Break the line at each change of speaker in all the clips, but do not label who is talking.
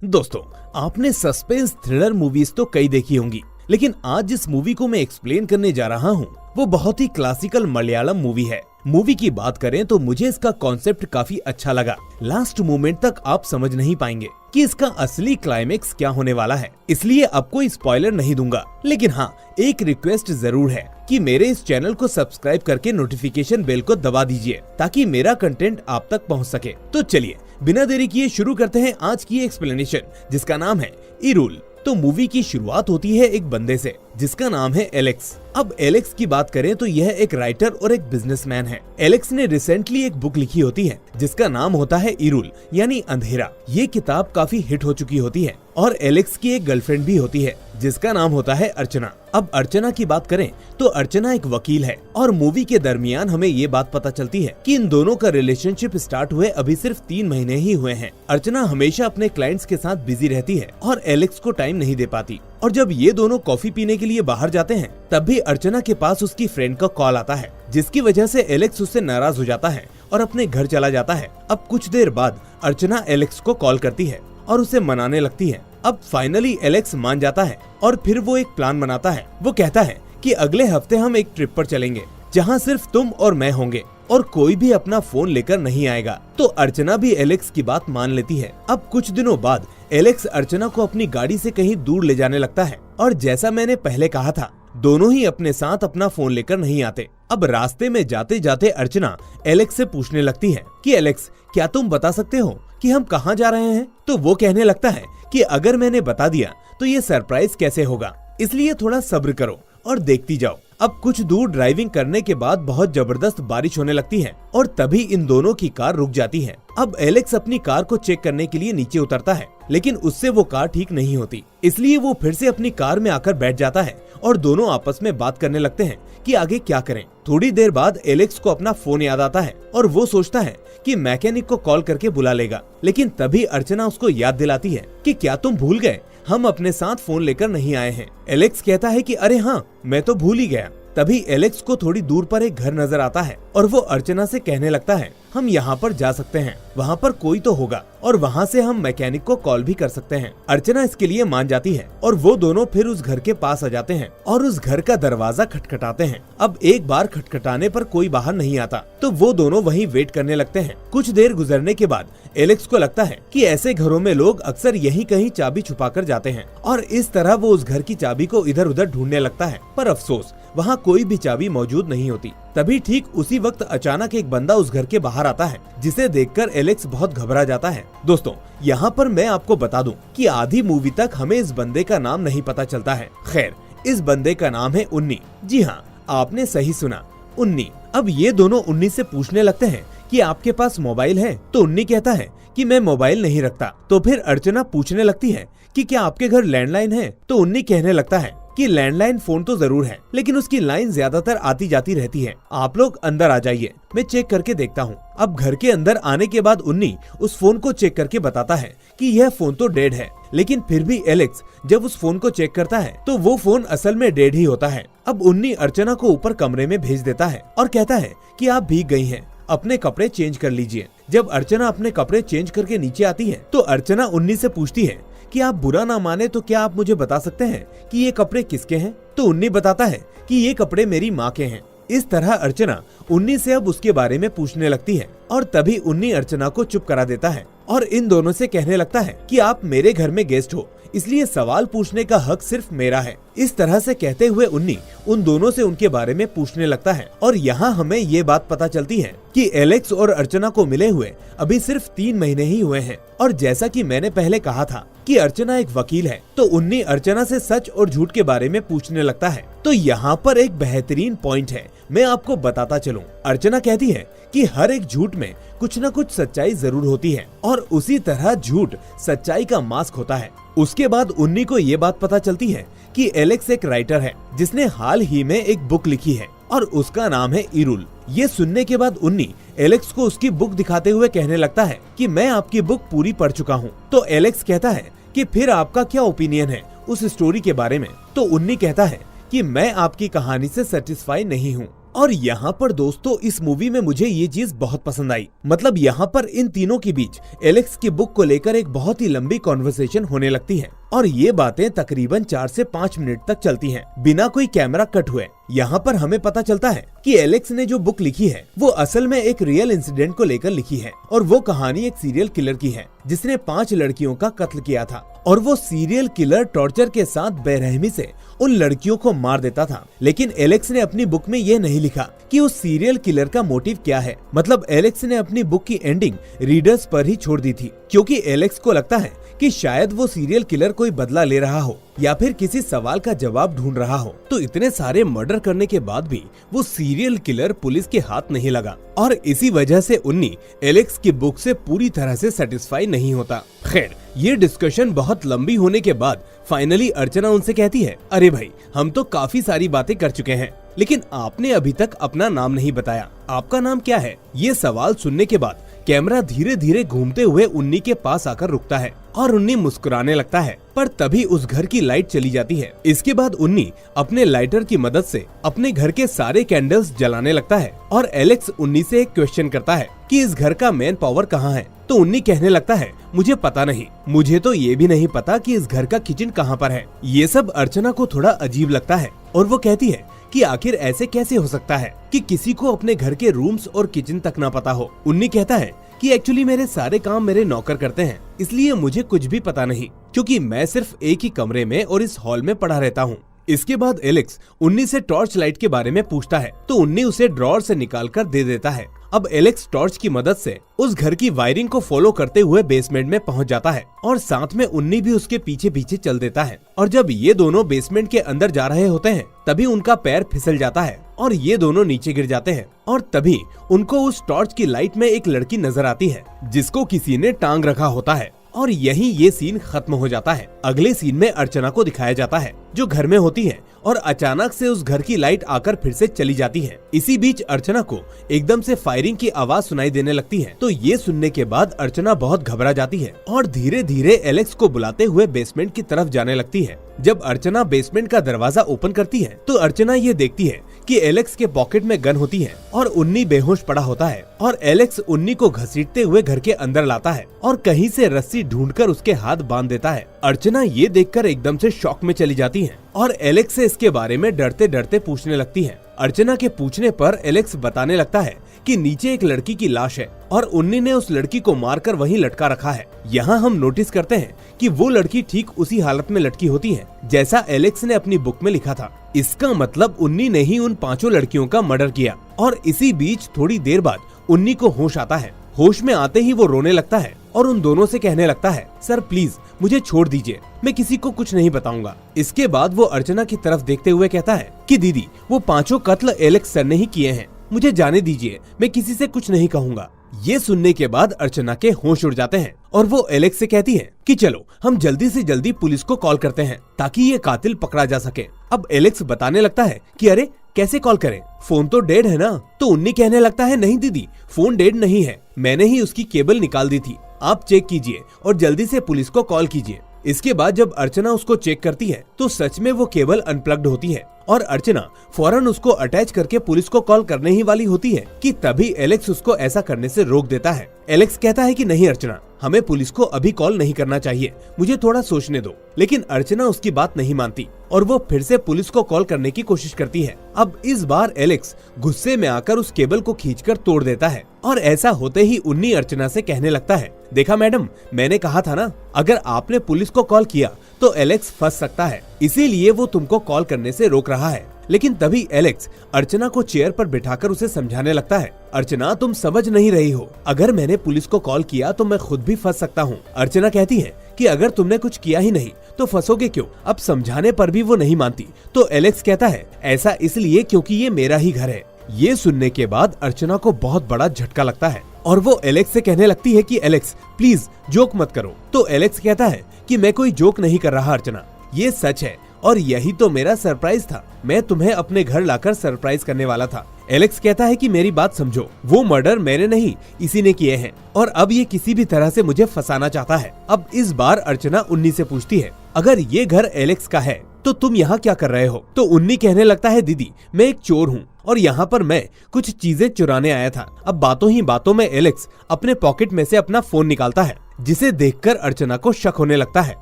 दोस्तों, आपने suspense thriller movies तो कई देखी होंगी, लेकिन आज जिस मूवी को मैं एक्सप्लेन करने जा रहा हूँ वो बहुत ही क्लासिकल मलयालम मूवी है। मूवी की बात करें तो मुझे इसका कॉन्सेप्ट काफी अच्छा लगा। लास्ट मोमेंट तक आप समझ नहीं पाएंगे कि इसका असली क्लाइमेक्स क्या होने वाला है, इसलिए अब कोई स्पॉइलर नहीं दूंगा। लेकिन हाँ, एक रिक्वेस्ट जरूर है कि मेरे इस चैनल को सब्सक्राइब करके नोटिफिकेशन बेल को दबा दीजिए ताकि मेरा कंटेंट आप तक पहुंच सके। तो चलिए बिना देरी किए शुरू करते हैं आज की एक्सप्लेनेशन, जिसका नाम है इरुल। तो मूवी की शुरुआत होती है एक बंदे से जिसका नाम है एलेक्स। अब एलेक्स की बात करें तो यह एक राइटर और एक बिजनेसमैन है। एलेक्स ने रिसेंटली एक बुक लिखी होती है जिसका नाम होता है इरुल यानी अंधेरा। ये किताब काफी हिट हो चुकी होती है और एलेक्स की एक गर्लफ्रेंड भी होती है जिसका नाम होता है अर्चना। अब अर्चना की बात करें तो अर्चना एक वकील है और मूवी के दरमियान हमें ये बात पता चलती है कि इन दोनों का रिलेशनशिप स्टार्ट हुए अभी सिर्फ 3 महीने ही हुए हैं। अर्चना हमेशा अपने क्लाइंट्स के साथ बिजी रहती है और एलेक्स को टाइम नहीं दे पाती, और जब ये दोनों कॉफी पीने के लिए बाहर जाते हैं तब भी अर्चना के पास उसकी फ्रेंड का कॉल आता है, जिसकी वजह से एलेक्स उससे नाराज हो जाता है और अपने घर चला जाता है। अब कुछ देर बाद अर्चना एलेक्स को कॉल करती है और उसे मनाने लगती है। अब फाइनली एलेक्स मान जाता है और फिर वो एक प्लान बनाता है। वो कहता है कि अगले हफ्ते हम एक ट्रिप पर चलेंगे जहाँ सिर्फ तुम और मैं होंगे और कोई भी अपना फोन लेकर नहीं आएगा। तो अर्चना भी एलेक्स की बात मान लेती है। अब कुछ दिनों बाद एलेक्स अर्चना को अपनी गाड़ी से कहीं दूर ले जाने लगता है और जैसा मैंने पहले कहा था, दोनों ही अपने साथ अपना फोन लेकर नहीं आते। अब रास्ते में जाते जाते अर्चना एलेक्स से पूछने लगती है कि एलेक्स, क्या तुम बता सकते हो कि हम कहाँ जा रहे हैं? तो वो कहने लगता है कि अगर मैंने बता दिया तो ये सरप्राइज कैसे होगा, इसलिए थोड़ा सब्र करो और देखती जाओ। अब कुछ दूर ड्राइविंग करने के बाद बहुत जबरदस्त बारिश होने लगती है और तभी इन दोनों की कार रुक जाती है। अब एलेक्स अपनी कार को चेक करने के लिए नीचे उतरता है, लेकिन उससे वो कार ठीक नहीं होती, इसलिए वो फिर से अपनी कार में आकर बैठ जाता है और दोनों आपस में बात करने लगते हैं कि आगे क्या करें। थोड़ी देर बाद एलेक्स को अपना फोन याद आता है और वो सोचता है कि मैकेनिक को कॉल करके बुला लेगा, लेकिन तभी अर्चना उसको याद दिलाती है कि क्या तुम भूल गए, हम अपने साथ फोन लेकर नहीं आए हैं। एलेक्स कहता है कि अरे हाँ, मैं तो भूल ही गया। तभी एलेक्स को थोड़ी दूर पर एक घर नजर आता है और वो अर्चना से कहने लगता है, हम यहाँ पर जा सकते हैं, वहाँ पर कोई तो होगा और वहाँ से हम मैकेनिक को कॉल भी कर सकते हैं। अर्चना इसके लिए मान जाती है और वो दोनों फिर उस घर के पास आ जाते हैं और उस घर का दरवाजा खटखटाते हैं। अब एक बार खटखटाने पर कोई बाहर नहीं आता तो वो दोनों वहीं वेट करने लगते हैं। कुछ देर गुजरने के बाद एलेक्स को लगता है कि ऐसे घरों में लोग अक्सर यहीं कहीं चाबी छुपा कर जाते हैं और इस तरह वो उस घर की चाबी को इधर उधर ढूंढने लगता है, पर अफसोस वहाँ कोई भी चाबी मौजूद नहीं होती। तभी ठीक उसी वक्त अचानक एक बंदा उस घर के बाहर आता है, जिसे देखकर एलेक्स बहुत घबरा जाता है। दोस्तों, यहाँ पर मैं आपको बता दूं कि आधी मूवी तक हमें इस बंदे का नाम नहीं पता चलता है। खैर, इस बंदे का नाम है उन्नी। जी हाँ, आपने सही सुना, उन्नी। अब ये दोनों उन्नी से पूछने लगते हैं कि आपके पास मोबाइल है? तो उन्नी कहता है कि मैं मोबाइल नहीं रखता। तो फिर अर्चना पूछने लगती है कि क्या आपके घर लैंडलाइन है? तो उन्नी कहने लगता है कि लैंडलाइन फोन तो जरूर है, लेकिन उसकी लाइन ज्यादातर आती जाती रहती है। आप लोग अंदर आ जाइए, मैं चेक करके देखता हूँ। अब घर के अंदर आने के बाद उन्नी उस फोन को चेक करके बताता है कि यह फोन तो डेड है, लेकिन फिर भी एलेक्स जब उस फोन को चेक करता है तो वो फोन असल में डेड ही होता है। अब उन्नी अर्चना को ऊपर कमरे में भेज देता है और कहता है कि आप भीग गई हैं, अपने कपड़े चेंज कर लीजिए। जब अर्चना अपने कपड़े चेंज करके नीचे आती है तो अर्चना उन्नी से पूछती है कि आप बुरा ना माने तो क्या आप मुझे बता सकते हैं कि ये कपड़े किसके हैं? तो उन्नी बताता है कि ये कपड़े मेरी माँ के हैं। इस तरह अर्चना उन्नी से अब उसके बारे में पूछने लगती है और तभी उन्नी अर्चना को चुप करा देता है और इन दोनों से कहने लगता है कि आप मेरे घर में गेस्ट हो, इसलिए सवाल पूछने का हक सिर्फ मेरा है। इस तरह से कहते हुए उन्नी उन दोनों से उनके बारे में पूछने लगता है और यहाँ हमें ये बात पता चलती है कि एलेक्स और अर्चना को मिले हुए अभी सिर्फ 3 महीने ही हुए हैं। और जैसा कि मैंने पहले कहा था कि अर्चना एक वकील है, तो उन्नी अर्चना से सच और झूठ के बारे में पूछने लगता है। तो यहाँ पर एक बेहतरीन पॉइंट है, मैं आपको बताता चलूं। अर्चना कहती है कि हर एक झूठ में कुछ न कुछ सच्चाई जरूर होती है और उसी तरह झूठ सच्चाई का मास्क होता है। उसके बाद उन्नी को ये बात पता चलती है कि एलेक्स एक राइटर है जिसने हाल ही में एक बुक लिखी है और उसका नाम है इरुल। ये सुनने के बाद उन्नी एलेक्स को उसकी बुक दिखाते हुए कहने लगता है कि मैं आपकी बुक पूरी पढ़ चुका हूँ। तो एलेक्स कहता है कि फिर आपका क्या ओपिनियन है उस स्टोरी के बारे में? तो उन्नी कहता है कि मैं आपकी कहानी से सेटिस्फाई नहीं हूँ। और यहाँ पर दोस्तों इस मूवी में मुझे ये चीज बहुत पसंद आई। मतलब यहाँ पर इन तीनों के बीच एलेक्स की बुक को लेकर एक बहुत ही लंबी कॉन्वर्सेशन होने लगती है और ये बातें तकरीबन 4 से 5 मिनट तक चलती हैं, बिना कोई कैमरा कट हुए। यहाँ पर हमें पता चलता है कि एलेक्स ने जो बुक लिखी है वो असल में एक रियल इंसिडेंट को लेकर लिखी है और वो कहानी एक सीरियल किलर की है जिसने 5 लड़कियों का कत्ल किया था और वो सीरियल किलर टॉर्चर के साथ बेरहमी से उन लड़कियों को मार देता था। लेकिन एलेक्स ने अपनी बुक में ये नहीं लिखा कि उस सीरियल किलर का मोटिव क्या है। मतलब एलेक्स ने अपनी बुक की एंडिंग रीडर्स पर ही छोड़ दी थी, क्योंकि एलेक्स को लगता है कि शायद वो सीरियल किलर कोई बदला ले रहा हो या फिर किसी सवाल का जवाब ढूंढ रहा हो। तो इतने सारे मर्डर करने के बाद भी वो सीरियल किलर पुलिस के हाथ नहीं लगा और इसी वजह से उन्नी एलेक्स की बुक से पूरी तरह से सेटिस्फाई नहीं होता। खैर, ये डिस्कशन बहुत लंबी होने के बाद फाइनली अर्चना उनसे कहती है, अरे भाई, हम तो काफी सारी बातें कर चुके हैं, लेकिन आपने अभी तक अपना नाम नहीं बताया, आपका नाम क्या है? ये सवाल सुनने के बाद कैमरा धीरे धीरे घूमते हुए उन्नी के पास आकर रुकता है और उन्नी मुस्कुराने लगता है, पर तभी उस घर की लाइट चली जाती है। इसके बाद उन्नी अपने लाइटर की मदद से अपने घर के सारे कैंडल्स जलाने लगता है और एलेक्स उन्नी से एक क्वेश्चन करता है कि इस घर का मेन पावर कहाँ है? तो उन्नी कहने लगता है, मुझे पता नहीं, मुझे तो ये भी नहीं पता कि इस घर का किचन कहाँ पर है। ये सब अर्चना को थोड़ा अजीब लगता है और वो कहती है कि आखिर ऐसे कैसे हो सकता है कि किसी को अपने घर के रूम्स और किचन तक ना पता हो। उन्नी कहता है कि एक्चुअली मेरे सारे काम मेरे नौकर करते हैं, इसलिए मुझे कुछ भी पता नहीं, क्योंकि मैं सिर्फ एक ही कमरे में और इस हॉल में पड़ा रहता हूँ। इसके बाद एलेक्स उन्नी से टॉर्च लाइट के बारे में पूछता है तो उन्नी उसे ड्रॉर से निकालकर दे देता है। अब एलेक्स टॉर्च की मदद से उस घर की वायरिंग को फॉलो करते हुए बेसमेंट में पहुंच जाता है और साथ में उन्नी भी उसके पीछे पीछे चल देता है। और जब ये दोनों बेसमेंट के अंदर जा रहे होते हैं तभी उनका पैर फिसल जाता है और ये दोनों नीचे गिर जाते हैं और तभी उनको उस टॉर्च की लाइट में एक लड़की नजर आती है जिसको किसी ने टांग रखा होता है और यहीं ये सीन खत्म हो जाता है। अगले सीन में अर्चना को दिखाया जाता है जो घर में होती है और अचानक से उस घर की लाइट आकर फिर से चली जाती है। इसी बीच अर्चना को एकदम से फायरिंग की आवाज सुनाई देने लगती है। तो ये सुनने के बाद अर्चना बहुत घबरा जाती है और धीरे धीरे एलेक्स को बुलाते हुए बेसमेंट की तरफ जाने लगती है। जब अर्चना बेसमेंट का दरवाजा ओपन करती है तो अर्चना ये देखती है कि एलेक्स के पॉकेट में गन होती है और उन्नी बेहोश पड़ा होता है और एलेक्स उन्नी को घसीटते हुए घर के अंदर लाता है और कहीं से रस्सी ढूंढकर उसके हाथ बांध देता है। अर्चना ये देखकर एकदम से शॉक में चली जाती है और एलेक्स से इसके बारे में डरते डरते पूछने लगती है। अर्चना के पूछने पर एलेक्स बताने लगता है कि नीचे एक लड़की की लाश है और उन्नी ने उस लड़की को मारकर वहीं लटका रखा है। यहाँ हम नोटिस करते हैं कि वो लड़की ठीक उसी हालत में लटकी होती है जैसा एलेक्स ने अपनी बुक में लिखा था। इसका मतलब उन्नी ने ही उन 5 लड़कियों का मर्डर किया। और इसी बीच थोड़ी देर बाद उन्नी को होश आता है। होश में आते ही वो रोने लगता है और उन दोनों से कहने लगता है, सर प्लीज मुझे छोड़ दीजिए, मैं किसी को कुछ नहीं बताऊंगा। इसके बाद वो अर्चना की तरफ देखते हुए कहता है कि दीदी, वो 5 कत्ल एलेक्स सर ने ही किए हैं, मुझे जाने दीजिए, मैं किसी से कुछ नहीं कहूँगा। ये सुनने के बाद अर्चना के होश उड़ जाते हैं और वो एलेक्स से कहती है कि चलो हम जल्दी से जल्दी पुलिस को कॉल करते हैं ताकि ये कातिल पकड़ा जा सके। अब एलेक्स बताने लगता है कि अरे कैसे कॉल करें, फोन तो डेड है ना। तो उन्नी कहने लगता है, नहीं दीदी, फोन डेड नहीं है, मैंने ही उसकी केबल निकाल दी थी, आप चेक कीजिए और जल्दी से पुलिस को कॉल कीजिए। इसके बाद जब अर्चना उसको चेक करती है तो सच में वो केबल अनप्लग्ड होती है और अर्चना फौरन उसको अटैच करके पुलिस को कॉल करने ही वाली होती है कि तभी एलेक्स उसको ऐसा करने से रोक देता है। एलेक्स कहता है कि नहीं अर्चना, हमें पुलिस को अभी कॉल नहीं करना चाहिए, मुझे थोड़ा सोचने दो। लेकिन अर्चना उसकी बात नहीं मानती और वो फिर से पुलिस को कॉल करने की कोशिश करती है। अब इस बार एलेक्स गुस्से में आकर उस केबल को खींचकर तोड़ देता है और ऐसा होते ही उन्नी अर्चना से कहने लगता है, देखा मैडम, मैंने कहा था ना, अगर आपने पुलिस को कॉल किया तो एलेक्स फंस सकता है, इसीलिए वो तुमको कॉल करने से रोक रहा है। लेकिन तभी एलेक्स अर्चना को चेयर पर बिठाकर उसे समझाने लगता है, अर्चना तुम समझ नहीं रही हो, अगर मैंने पुलिस को कॉल किया तो मैं खुद भी फंस सकता हूँ। अर्चना कहती है कि अगर तुमने कुछ किया ही नहीं तो फंसोगे क्यों। अब समझाने पर भी वो नहीं मानती तो एलेक्स कहता है, ऐसा इसलिए क्योंकि ये मेरा ही घर है। ये सुनने के बाद अर्चना को बहुत बड़ा झटका लगता है और वो एलेक्स से कहने लगती है कि एलेक्स प्लीज जोक मत करो। तो एलेक्स कहता है कि मैं कोई जोक नहीं कर रहा अर्चना, ये सच है और यही तो मेरा सरप्राइज था, मैं तुम्हें अपने घर लाकर सरप्राइज करने वाला था। एलेक्स कहता है कि मेरी बात समझो, वो मर्डर मैंने नहीं इसी ने किए हैं और अब ये किसी भी तरह से मुझे फंसाना चाहता है। अब इस बार अर्चना उन्नी से पूछती है, अगर ये घर एलेक्स का है तो तुम यहाँ क्या कर रहे हो? तो उन्नी कहने लगता है दीदी मैं एक चोर हूँ और यहाँ पर मैं कुछ चीजें चुराने आया था। अब बातों ही बातों में एलेक्स अपने पॉकेट में से अपना फोन निकालता है, जिसे देखकर अर्चना को शक होने लगता है,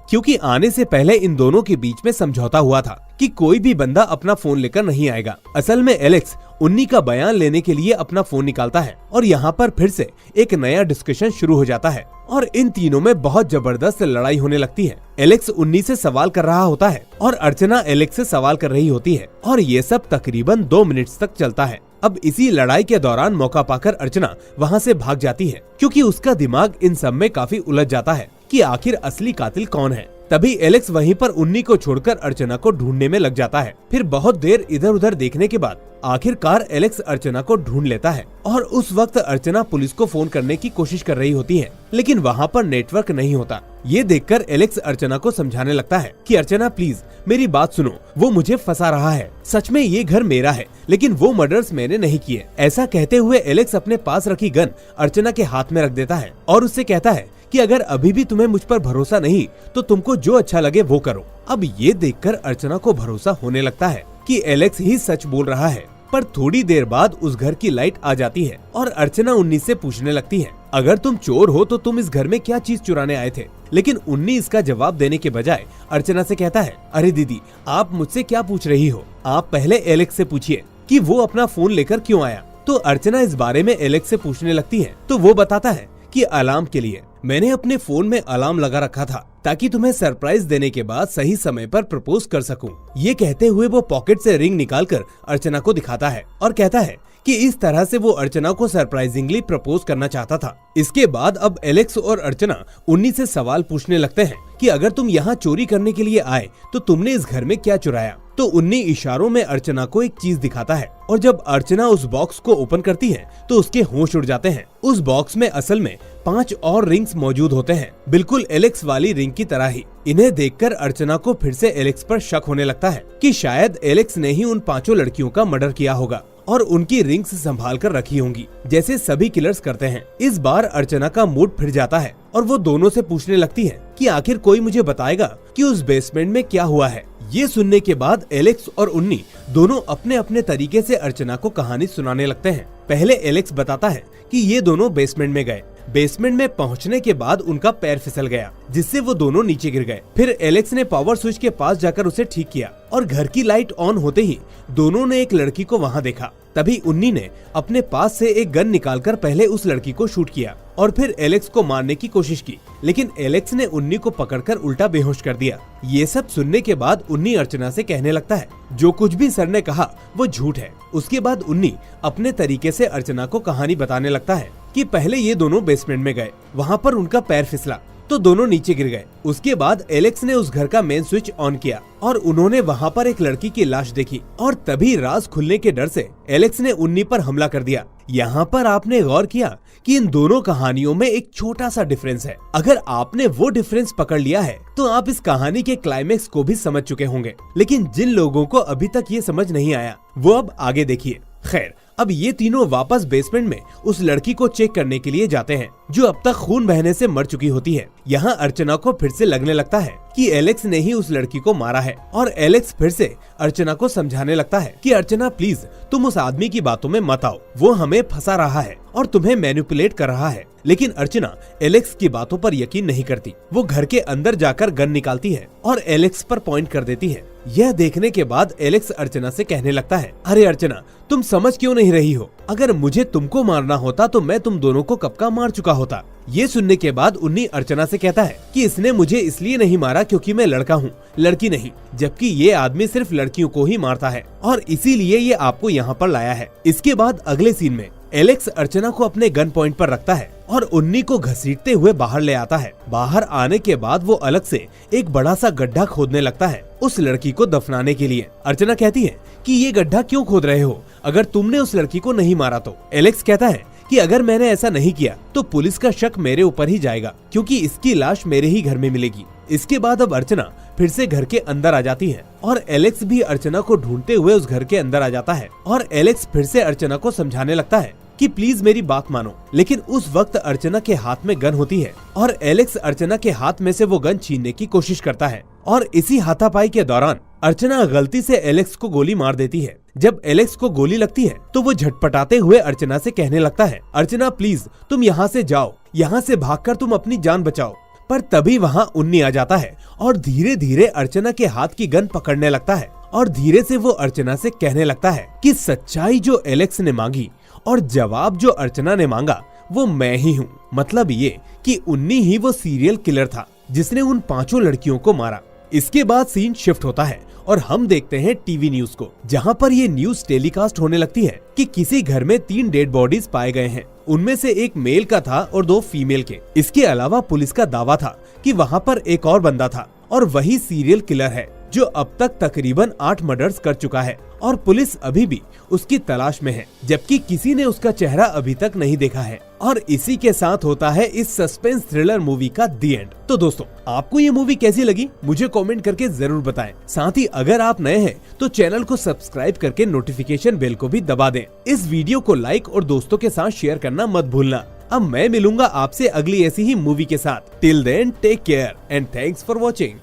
क्योंकि आने से पहले इन दोनों के बीच में समझौता हुआ था कि कोई भी बंदा अपना फोन लेकर नहीं आएगा। असल में एलेक्स उन्नी का बयान लेने के लिए अपना फोन निकालता है और यहाँ पर फिर से एक नया डिस्कशन शुरू हो जाता है और इन तीनों में बहुत जबरदस्त लड़ाई होने लगती है। एलेक्स उन्नी से सवाल कर रहा होता है और अर्चना एलेक्स से सवाल कर रही होती है और ये सब तकरीबन 2 मिनट तक चलता है। अब इसी लड़ाई के दौरान मौका पाकर अर्चना वहाँ से भाग जाती है, क्योंकि उसका दिमाग इन सब में काफी उलझ जाता है कि आखिर असली कातिल कौन है। तभी एलेक्स वहीं पर उन्नी को छोड़कर अर्चना को ढूंढने में लग जाता है। फिर बहुत देर इधर उधर देखने के बाद आखिरकार एलेक्स अर्चना को ढूंढ लेता है और उस वक्त अर्चना पुलिस को फोन करने की कोशिश कर रही होती है, लेकिन वहाँ पर नेटवर्क नहीं होता। ये देखकर एलेक्स अर्चना को समझाने लगता है कि अर्चना प्लीज मेरी बात सुनो, वो मुझे फंसा रहा है। सच में ये घर मेरा है, लेकिन वो मर्डर्स मैंने नहीं किए। ऐसा कहते हुए एलेक्स अपने पास रखी गन अर्चना के हाथ में रख देता है और उससे कहता है कि अगर अभी भी तुम्हें मुझ पर भरोसा नहीं तो तुमको जो अच्छा लगे वो करो। अब ये देखकर अर्चना को भरोसा होने लगता है कि एलेक्स ही सच बोल रहा है। पर थोड़ी देर बाद उस घर की लाइट आ जाती है और अर्चना उन्नी से पूछने लगती है, अगर तुम चोर हो तो तुम इस घर में क्या चीज चुराने आए थे? लेकिन उन्नी इसका जवाब देने के बजाय अर्चना से कहता है, अरे दीदी आप मुझसे क्या पूछ रही हो? आप पहले एलेक्स से पूछिए कि वो अपना फोन लेकर क्यों आया। तो अर्चना इस बारे में एलेक्स से पूछने लगती है तो वो बताता है कि अलार्म के लिए। मैंने अपने फोन में अलार्म लगा रखा था ताकि तुम्हें सरप्राइज देने के बाद सही समय पर प्रपोज कर सकूं। ये कहते हुए वो पॉकेट से रिंग निकालकर अर्चना को दिखाता है और कहता है कि इस तरह से वो अर्चना को सरप्राइजिंगली प्रपोज करना चाहता था। इसके बाद अब एलेक्स और अर्चना उन्नी से सवाल पूछने लगते हैं कि अगर तुम यहाँ चोरी करने के लिए आए तो तुमने इस घर में क्या चुराया? तो उन्नी इशारों में अर्चना को एक चीज दिखाता है और जब अर्चना उस बॉक्स को ओपन करती है तो उसके होश उड़ जाते हैं। उस बॉक्स में असल में 5 और रिंग्स मौजूद होते हैं, बिल्कुल एलेक्स वाली रिंग की तरह ही। इन्हें देखकर अर्चना को फिर से एलेक्स पर शक होने लगता है कि शायद एलेक्स ने ही उन 5 लड़कियों का मर्डर किया होगा और उनकी रिंग्स संभाल कर रखी होंगी, जैसे सभी किलर्स करते हैं। इस बार अर्चना का मूड फिर जाता है और वो दोनों से पूछने लगती है कि आखिर कोई मुझे बताएगा कि उस बेसमेंट में क्या हुआ है। ये सुनने के बाद एलेक्स और उन्नी दोनों अपने अपने तरीके से अर्चना को कहानी सुनाने लगते हैं। पहले एलेक्स बताता है कि ये दोनों बेसमेंट में गए। बेसमेंट में पहुंचने के बाद उनका पैर फिसल गया, जिससे वो दोनों नीचे गिर गए। फिर एलेक्स ने पावर स्विच के पास जाकर उसे ठीक किया और घर की लाइट ऑन होते ही दोनों ने एक लड़की को वहां देखा। तभी उन्नी ने अपने पास से एक गन निकालकर पहले उस लड़की को शूट किया और फिर एलेक्स को मारने की कोशिश की, लेकिन एलेक्स ने उन्नी को पकड़कर उल्टा बेहोश कर दिया। ये सब सुनने के बाद उन्नी अर्चना से कहने लगता है जो कुछ भी सर ने कहा वो झूठ है। उसके बाद उन्नी अपने तरीके से अर्चना को कहानी बताने लगता है कि पहले ये दोनों बेसमेंट में गए, वहाँ पर उनका पैर फिसला तो दोनों नीचे गिर गए। उसके बाद एलेक्स ने उस घर का मेन स्विच ऑन किया और उन्होंने वहाँ पर एक लड़की की लाश देखी और तभी राज खुलने के डर से एलेक्स ने उन्नी पर हमला कर दिया। यहाँ पर आपने गौर किया कि इन दोनों कहानियों में एक छोटा सा डिफरेंस है। अगर आपने वो डिफरेंस पकड़ लिया है तो आप इस कहानी के क्लाइमेक्स को भी समझ चुके होंगे, लेकिन जिन लोगों को अभी तक ये समझ नहीं आया वो अब आगे देखिए। खैर, अब ये तीनों वापस बेसमेंट में उस लड़की को चेक करने के लिए जाते हैं जो अब तक खून बहने से मर चुकी होती है। यहाँ अर्चना को फिर से लगने लगता है कि एलेक्स ने ही उस लड़की को मारा है और एलेक्स फिर से अर्चना को समझाने लगता है कि अर्चना प्लीज तुम उस आदमी की बातों में मत आओ, वो हमें फंसा रहा है और तुम्हें मैनिपुलेट कर रहा है। लेकिन अर्चना एलेक्स की बातों पर यकीन नहीं करती। वो घर के अंदर जाकर गन निकालती है और एलेक्स पर पॉइंट कर देती है। यह देखने के बाद एलेक्स अर्चना से कहने लगता है, अरे अर्चना तुम समझ क्यों नहीं रही हो? अगर मुझे तुमको मारना होता तो मैं तुम दोनों को कब का मार चुका होता। ये सुनने के बाद उन्नी अर्चना से कहता है कि इसने मुझे इसलिए नहीं मारा क्योंकि मैं लड़का हूँ, लड़की नहीं, जबकि ये आदमी सिर्फ लड़कियों को ही मारता है और इसीलिए ये आपको यहाँ पर लाया है। इसके बाद अगले सीन में एलेक्स अर्चना को अपने गन पॉइंट पर रखता है और उन्नी को घसीटते हुए बाहर ले आता है। बाहर आने के बाद वो अलग से एक बड़ा सा गड्ढा खोदने लगता है उस लड़की को दफनाने के लिए। अर्चना कहती है कि ये गड्ढा क्यों खोद रहे हो अगर तुमने उस लड़की को नहीं मारा तो? एलेक्स कहता है कि अगर मैंने ऐसा नहीं किया तो पुलिस का शक मेरे ऊपर ही जाएगा क्योंकि इसकी लाश मेरे ही घर में मिलेगी। इसके बाद अब अर्चना फिर से घर के अंदर आ जाती है और एलेक्स भी अर्चना को ढूंढते हुए उस घर के अंदर आ जाता है और एलेक्स फिर से अर्चना को समझाने लगता है कि प्लीज मेरी बात मानो। लेकिन उस वक्त अर्चना के हाथ में गन होती है और एलेक्स अर्चना के हाथ में से वो गन छीनने की कोशिश करता है और इसी हाथापाई के दौरान अर्चना गलती से एलेक्स को गोली मार देती है। जब एलेक्स को गोली लगती है तो वो झटपटाते हुए अर्चना से कहने लगता है, अर्चना प्लीज तुम यहाँ से जाओ, यहाँ से भागकर तुम अपनी जान बचाओ। पर तभी वहाँ उन्नी आ जाता है और धीरे धीरे अर्चना के हाथ की गन पकड़ने लगता है और धीरे से वो अर्चना से कहने लगता है कि सच्चाई जो एलेक्स ने मांगी और जवाब जो अर्चना ने मांगा वो मैं ही हूँ। मतलब ये कि उन्नी ही वो सीरियल किलर था जिसने उन 5 लड़कियों को मारा। इसके बाद सीन शिफ्ट होता है और हम देखते हैं टीवी न्यूज को, जहां पर ये न्यूज टेलीकास्ट होने लगती है कि किसी घर में 3 डेड बॉडीज पाए गए हैं। उनमें से एक मेल का था और 2 फीमेल के। इसके अलावा पुलिस का दावा था कि वहां पर एक और बंदा था और वही सीरियल किलर है जो अब तक तकरीबन 8 मर्डर्स कर चुका है और पुलिस अभी भी उसकी तलाश में है, जबकि किसी ने उसका चेहरा अभी तक नहीं देखा है। और इसी के साथ होता है इस सस्पेंस थ्रिलर मूवी का दी एंड। तो दोस्तों आपको ये मूवी कैसी लगी मुझे कमेंट करके जरूर बताएं। साथ ही अगर आप नए हैं तो चैनल को सब्सक्राइब करके नोटिफिकेशन बेल को भी दबा दें। इस वीडियो को लाइक और दोस्तों के साथ शेयर करना मत भूलना। अब मैं मिलूंगा आपसे अगली ऐसी ही मूवी के साथ। Till then take care and thanks for watching.